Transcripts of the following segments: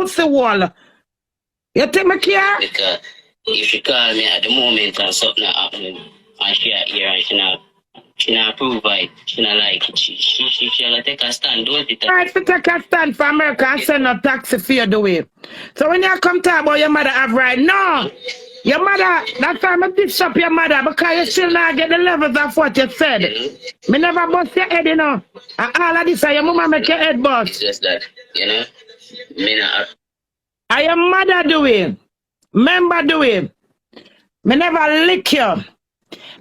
What's the wall? You take me care? Because if she call me at the moment and something happening, and she here and she not provide, she not like it, she'll take a stand, don't it? Right, to take a stand for America and send a taxi fare the way. So when you come talk about your mother have right, no. Your mother, that's why I dish up your mother, because you still not get the levels of what you said. Me never bust your head, you know. And all of this, your mama make your head bust. It's just that, you know, me not... And your mother do it. Remember do it. Me never lick you.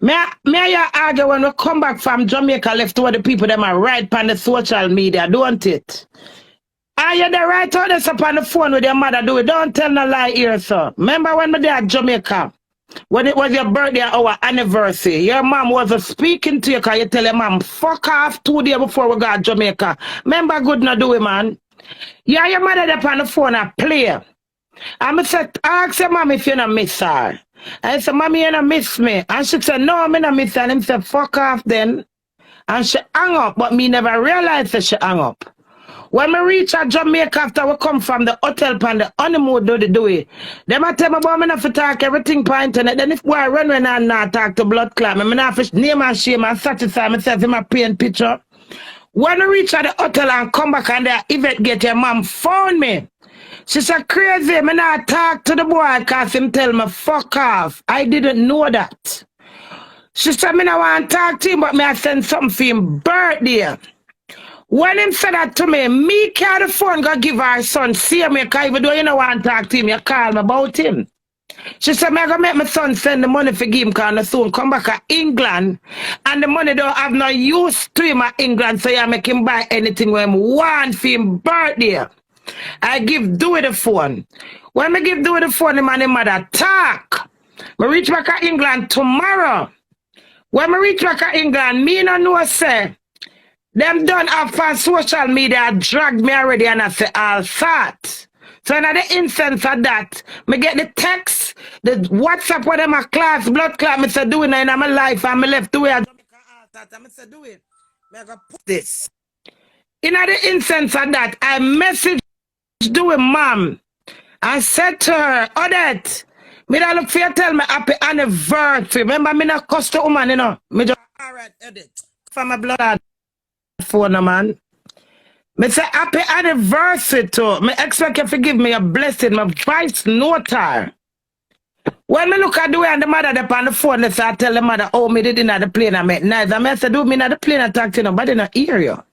Me and you argue when we come back from Jamaica left to where the people them are right on the social media, don't it? Are you the right out this up on the phone with your mother do it? Don't tell no lie here, sir. Remember when we there at Jamaica? When it was your birthday, our anniversary, your mom was speaking to you because you tell your mom, fuck off 2 days before we got to Jamaica. Remember good not do it, man. Yeah, your mother there on the phone and play. I said, ask your mom if you don't miss her. I said, mommy, you don't miss me. And she said, no, I don't miss her. And he said, fuck off then. And she hung up, but me never realized that she hung up. When we reach at Jamaica after we come from the hotel and the honeymoon do it. Them I tell me about me not to talk everything per internet. Then if I run when I not talk to blood clot, me not to name and shame and satisfy myself in my paint picture. When we reach at the hotel and come back and the event get your mom phone me. She said, crazy, me not talk to the boy because him tell me fuck off. I didn't know that. She said, me not want to talk to him, but me I send something for him birthday. When him said that to me carry the phone go give her son, see me, because even though you don't want to talk to him, you call me about him. She said, me going to make my son send the money for him because I soon come back to England and the money don't have no use to him at England, so you make him buy anything when him want for him birthday. I give Dewey the phone. When I give Dewey the phone, the man and mother talk. I reach back to England tomorrow. When I reach back to England, me no know say, them done up on social media dragged me already and I say all fat. So in the instance of that, me get the text, the WhatsApp where them a class, blood clot, me say do it in my life and me left Dewey. I say do it. Me go put this. In the instance of that, I message Dewey mom and said to her, Odette, me da look for you tell me happy anniversary. Remember me not cuss the woman, you know. Me just alright, Odette. For my blood phone, man. Me say happy anniversary to. Me expect you to give me a blessing. My voice note her. When me look at the way and the mother up on the phone, they say I tell the mother, oh, me did in the plane I met nice. I say, do me in the plane I talk to nobody in the area.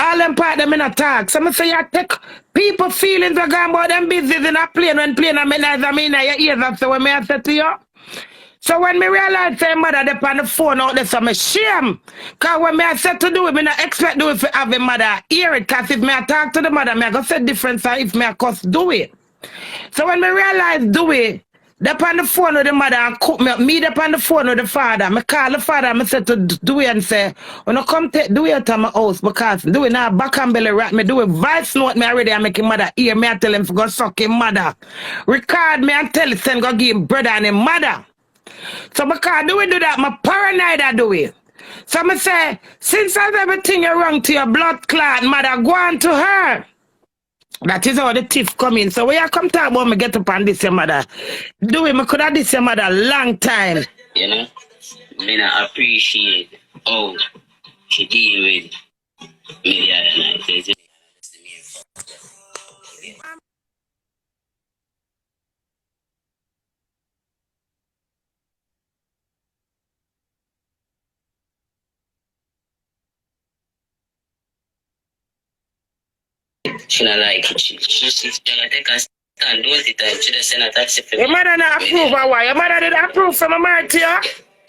All them part them in a talk. So I say you take people feelings are going about them business in a plane when plane I met nice. I mean your ears up. So when me I say to you. So when me realize say mother up on the phone out there, so me shame. Cause when me I said to do it, me not expect do it for have a mother hear it. Cause if me I talk to the mother, me I go say difference if me I cuss do it. So when me realize do it, up on the phone with the mother and cook me up on the phone with the father. Me call the father, me say to do it and say, when I come take do it to my house because do it now back and belly rat me do it voice note me already and make him mother hear me I tell him to go suck him mother. Record me and tell him send go give him brother and him mother. So because do it do that, my paranoid I do it. So I say, since I've everything you wrong to your blood clot mother, go on to her. That is how the thief come in. So when you come talk about me get up on this your mother, do it, me could have this your mother long time. You know, me not appreciate how she deal with me the other night. She not like it. She's gonna take a stand, don't it? And she just send a taxi for me. Your mother not approve or why? Your mother did approve from a marriage to you?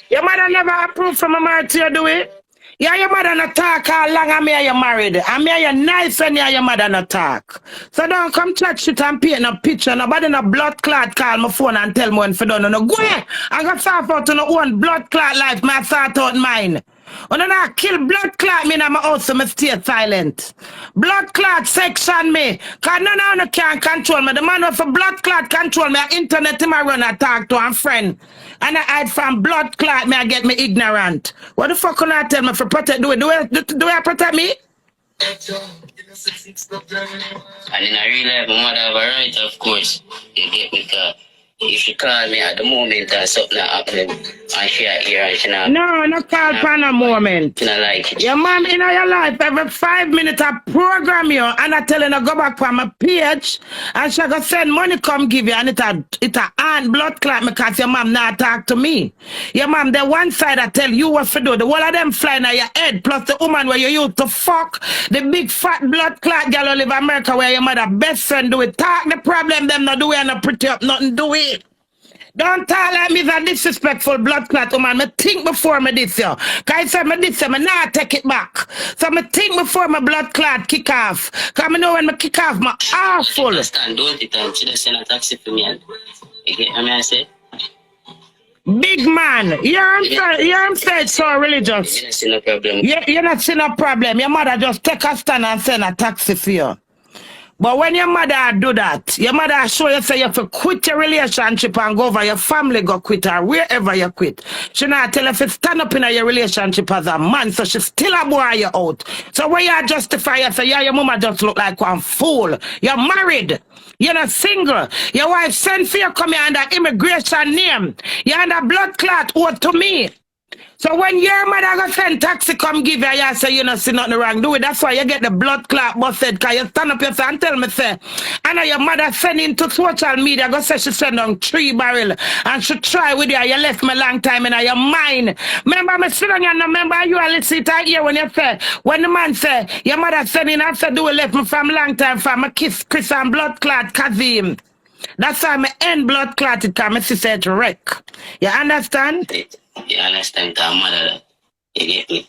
Your mother never approved from a marriage to you, do it? Yeah, your mother not talk how long and me and you married. And me and you nice when you and your mother not talk. So don't come chat shit and paint no picture. Nobody no blood clot call my phone and tell me when for done. No, go ahead. I got sort out to no one blood clot life. My sort out mine. When I kill blood clot me in my house, so I stay silent. Blood clot section me. Cause none of them can control me. The man who for blood clot control me, internet him I run and talk to a friend. And I hide from blood clot me, I get me ignorant. What the fuck can I tell me for protect? Do I protect me? And in a real life, my mother have a right, of course. You get me, cause if she call me at the moment and something happening, and she are here and she not... No, no call for a moment. She not like it. Your mom in your life every 5 minutes I program you and I tell her to go back from my page and she go send money come give you and it a aunt blood clot because your mom not talk to me. Your mom the one side I tell you what to do. The whole of them flying on your head plus the woman where you used to fuck. The big fat blood clot girl who live in America where your mother best friend do it. Talk the problem them not do it and not pretty up nothing do it. Don't talk like me a disrespectful blood clot woman. Me think before me this yo. Cause I said me this yo, me not take it back. So me think before my blood clot kick off. Cause me know when me kick off, my awful. Understand, don't it and she just send a taxi for me and you get what I say? Big man, you're said so religious. You not see no problem. You're not see no problem. Your mother just take a stand and send a taxi for you. But when your mother do that, your mother show you say you have to quit your relationship and go over your family go quit or wherever you quit. She not tell you to stand up in your relationship as a man, so she still a boy you out. So when you justify you say, yeah, your mama just look like one fool. You're married. You're not single. Your wife sent for you come here under immigration name. You're under blood clot owed to me. So when your mother go send taxi come give you, you say you not see nothing wrong. Do it. That's why you get the blood clot busted. Cause you stand up yourself and tell me say, I know your mother send into social media, go say she send on 3 barrel and she try with you. You left me long time in your mind. Remember me sit on you and remember you and listen to here when you say, when the man say, your mother send in and say, do it left me from long time from a kiss Chris and blood clot Kazim. That's why I end blood clotted because my sister it's wreck. You understand? You understand, cause mother, you get me?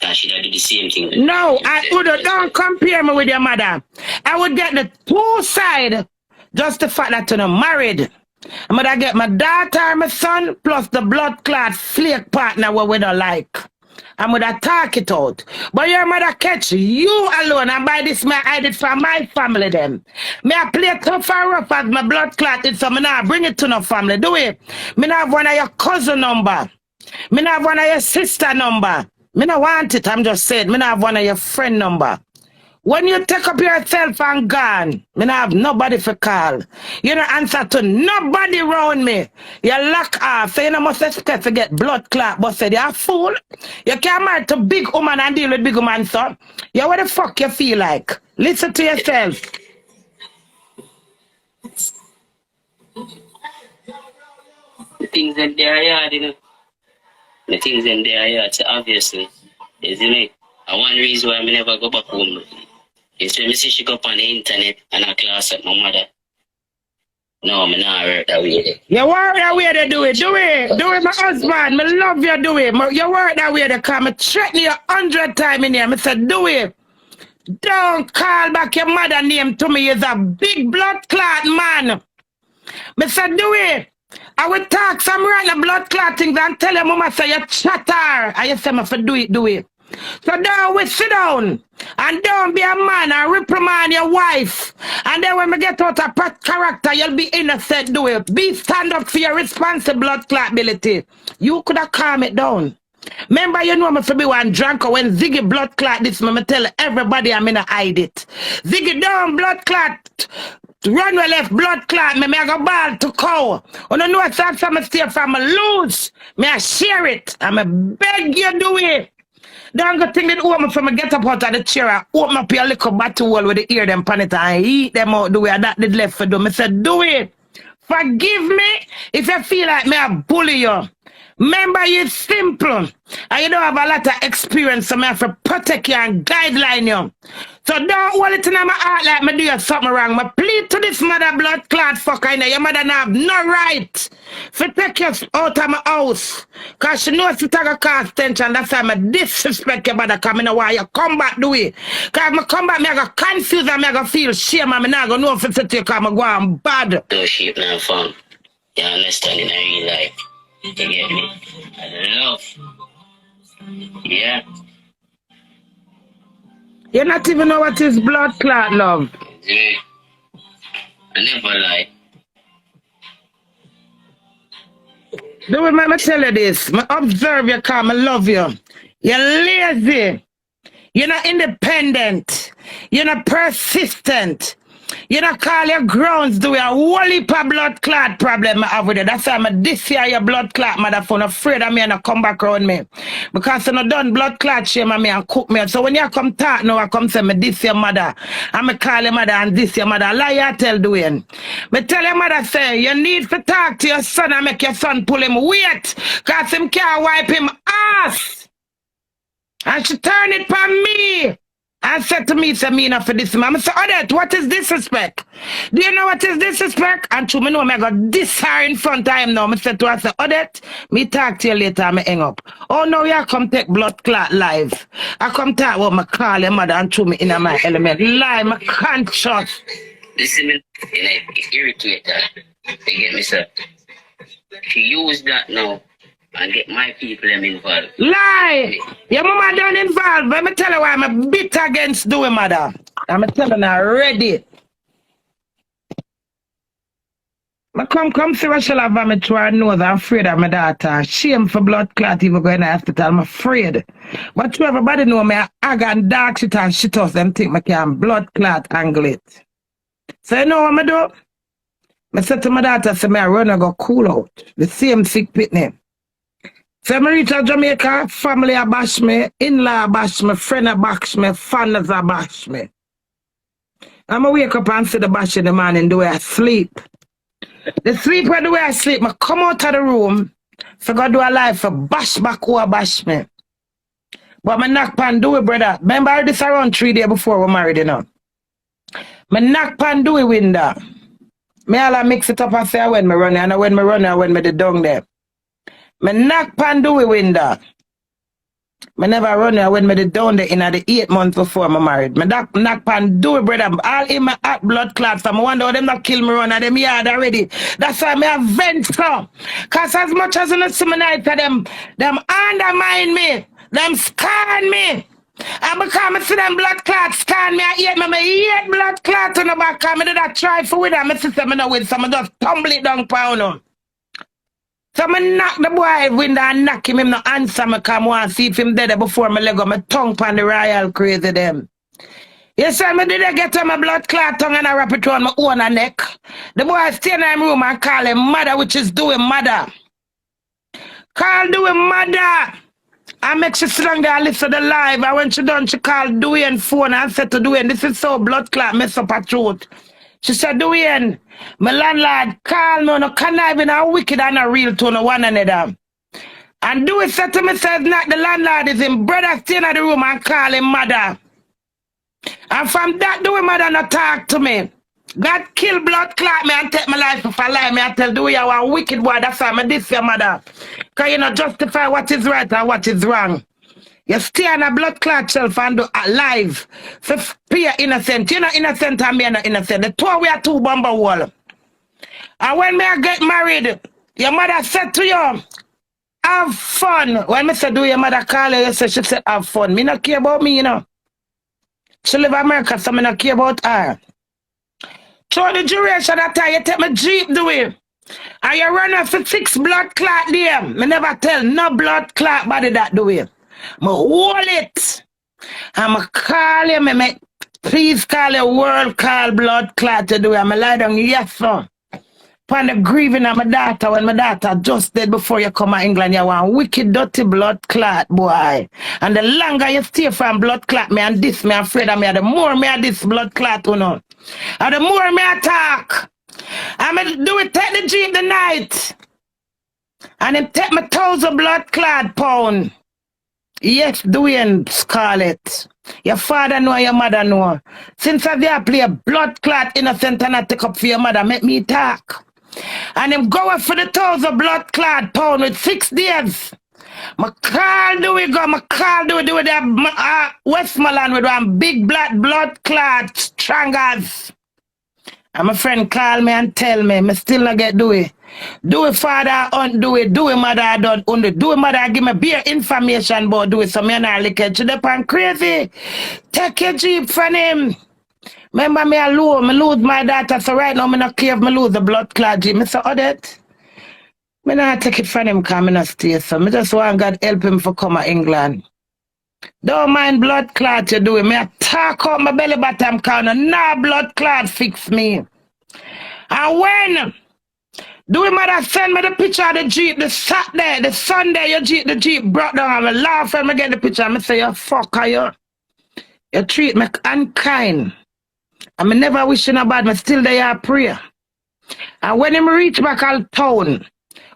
Cause she do the same thing. No, don't compare me with your mother. I would get the 2 side, just the fact that you're not married. I'm gonna get my daughter and my son, plus the blood clot flake partner what we don't like. I'm gonna talk it out. But your mother catch you alone and by this I hide it from my family them. Me I play tough and rough as my blood clotted, so me now bring it to no family. Do it. Me not have one of your cousin number. Me not have one of your sister number. Me not want it, I'm just saying. Me not have one of your friend number. When you take up yourself and gone, me not have nobody for call. You don't answer to nobody around me. You lock off, so you don't must expect to get blood clot busted. You're a fool. You can't marry to big woman and deal with big woman, son. You what the fuck you feel like? Listen to yourself. The things in there, yeah, you know. The things in there, yeah, obviously, isn't it? And one reason why I never go back home is when I see she go up on the internet and I class up my mother. No, I'm not work that way. You work that way to do it. Do it. Do it, my husband. Me love you, do it. You work that way to come. I threaten you 100 times in here. I said, do it. Don't call back your mother name to me. He's a big blood clot man. I said, do it. I will talk some random blood clot things and tell your mama say you chatter. I you say me for do it. So don't we sit down and don't be a man and reprimand your wife. And then when we get out of character, you'll be innocent, do it. Be stand up for your responsible blood clot ability. You could have calmed it down. Remember, you know me for be one drunker when Ziggy blood clot this, me tell everybody I'm gonna hide it. Ziggy down blood clot. Run well left blood clot me I go ball to cow. On the north side from stay from me lose. Me I share it. I'm a beg you do it. Don't go think that woman from me get up out of the chair and open up your little bottle hole with the ear them pan it and eat them out the way that did left for them. I said do it. Forgive me if you feel like me I bully you. Remember, you're simple and you don't have a lot of experience, so I have to protect you and guideline you. So don't hold it in my heart like me do you something wrong. I plead to this mother blood clot fucker in there. Your mother not have no right to take you out of my house. Because she knows to take a cause tension. That's why I disrespect your mother because I know why you come back do it. Because I come back, I go confused and I go feel shame and I not going to know if it's to you because I go on bad. No sheep now fun. You understand in real life. You get me? I love. Yeah. You not even know what is blood clot, love. Yeah. I never lie. Do it, me tell you this. I observe you, because I love you. You're lazy. You're not independent. You're not persistent. You don't call your grounds do a whole heap of blood clot problem I have with it. That's why I'm this year your blood clot motherfucker afraid of me and I come back around me. Because you know done blood clot shame on me and cook me. So when you come talk now I come say me this your mother. And me call your mother and this your mother. Lie I tell Dwayne. Me tell your mother say you need to talk to your son and make your son pull him weight. Cause him can't wipe him ass. And she turn it on me. And said to me, say me enough for this man. I said, Odette, what is disrespect? Do you know what is disrespect? And to me know I got this her in front of him now. I said to her, I said, Odette, me talk to you later, I hang up. Oh no, you come take blood clot live. I come talk about my call your mother and threw me in my element. Lie, my conscious. Listen, me, it irritate her. You get me, sir? She use that now. And get my people involved. Lie! Your mama done involved. Let me tell you why I'm a bit against doing mother. I'm telling her already. But come see what she'll have me to her nose. I'm afraid of my daughter. Shame for blood clot even going to the hospital. I'm afraid. But to everybody know me, I got dark shit and shit us them think I can blood clot angle it. So you know what I do? I said to my daughter, say me I run and go cool out. The same sick pitney. So I reach out Jamaica, family a bash me, in-law bash me, friend a bash me, fans a bash me. I'm a wake up and see the bash in the morning the way I sleep. The sleep where the way I sleep, I come out of the room, so go do a life for bash back who a bash me. But I knock pan do it, brother. Remember this around 3 days before we married, you know. I knock pan do it window. Me all mix it up and say when me run and when me run and when me the down there. Me knock pan do it window. Me never run there when me the down there in the 8 months before me married. Me knock pan do it, brother. All in my hot blood clots. I wonder how them not kill me run and them yard already. That's why me have venture. Cause as much as you see me night them undermine me. Them scan me. And because I see them blood clots scan me, I hate blood clots on the back. I do that try for with them. I see them in with some, I just tumble it down pound on. So I knock the boy window and knock him no answer me come and see if him dead before my leg on my tongue pan the royal crazy them. You see me did I get on my blood clot tongue and I wrap it around my own neck. The boy stay in his room and call him mother, which is doing mother. Call doing mother. I make she sit down there and listen to the live. And when she done, she called Dwayne phone and said to Dwayne, this is so blood clot mess up her throat. She said, Dwayne, my landlord call me, no conniving and wicked and a real to no one another. And Dwayne said to me, says not the landlord is him brother stay in the room and call him mother. And from that Dwayne mother not talk to me. God kill blood clot me and take my life if I lie me. I tell Dwayne you are a wicked boy, that's why I diss your mother. Because you not justify what is right and what is wrong. You stay on a blood clot shelf and do alive. So you're innocent. You're not innocent and me not innocent. The two we are two bomber wall. And when me I get married, your mother said to you, have fun. When I said, do your mother call her, she said, have fun. Me not care about me, you know. She live in America, so me not care about her. Through the duration of time, you take my Jeep, do it. And you run off for 6 blood clot there. Me never tell no blood clot body that do it. Me hold it. And me call you, me please call your world call blood clot to do it. And me lie down, yes sir. Upon the grieving of my daughter, when my daughter just dead before you come to England, you want wicked dirty blood clot, boy. And the longer you stay from blood clot, me and this, me afraid of me, the more me and this blood clot, you know. And the more me attack. I'm going to do it, take the Jeep the night. And then take my 1,000 blood clot pound. Yes, Dwayne Scarlett. Your father know, your mother know. Since I there play a blood clot innocent and I take up for your mother, make me talk. And him go up for the 1,000 blood clot pound with 6 days. My call do it go, my call do it that Westmoreland with one big blood clot strangers. And my friend call me and tell me, me still not get do it. Do it father, undo it, do it mother, don't undo it. Do it mother, give me bare information about do it, so me not lick it. You up crazy. Take your Jeep from him. Remember me alone, me lose my daughter, so right now me not care if me lose the blood clot Jeep. Me say, Odette, me not take it from him because me not stay, so me just want God help him for come to England. Don't mind blood clot you doing. Me I talk out my belly bottom corner. Nah, blood clot fix me. And when Dewey mother send me the picture of the Jeep, the Saturday, the Sunday, the Jeep brought down. I'm laughing, I get the picture. I say, you fucker, you. You treat me unkind. I'm never wishing about me, still there pray. And when him reach back out town,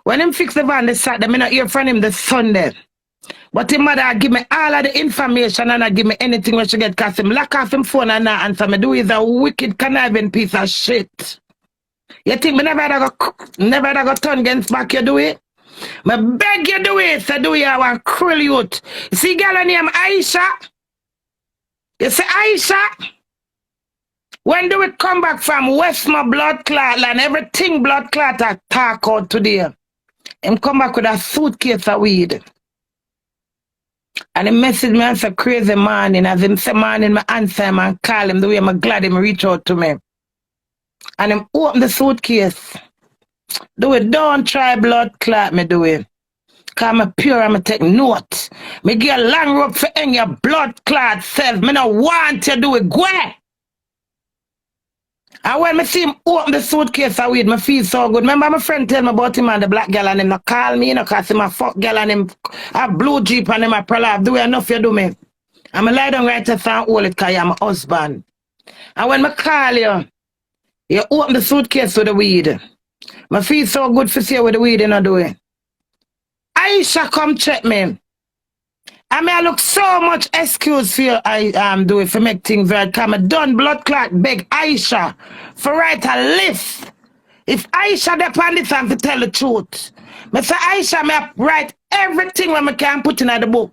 when him fix the van the Saturday, me not hear from him the Sunday. But him mother give me all of the information and not give me anything when she get, cause him lock off him phone and not answer me. Dewey is a wicked conniving piece of shit. You think me never go turn against back you do it? Me beg you do it, so do you have a cruel youth. You see girl named Aisha? You see Aisha? When do we come back from Westmore blood clot and everything blood clot I talk out today? Him come back with a suitcase of weed. And he message me and say crazy morning. As him say morning, I answer him and call him the way I'm glad him reach out to me. And him open the suitcase. Do it, don't try blood clot me do it. Cause I'm pure, I'm take note. Me give a long rope for hang your blood clot self. Me no want you do it, go. And when me see him open the suitcase of weed, me feel so good. Remember my friend tell me about him and the black girl and him not call me, you know, cause him a fuck girl and him a blue Jeep and him a prolapse. Do it enough you do me. And me lie down right to and hold it cause you're my husband. And when me call you, you open the suitcase with the weed. Me feel so good for see what the weed you not doing. Aisha come check me. I mean, I look so much excuse for you I do it for make things right. Cause I done blood clot beg Aisha for write a list. If Aisha depend it time to tell the truth. Me say Aisha me write everything when I can put in the book.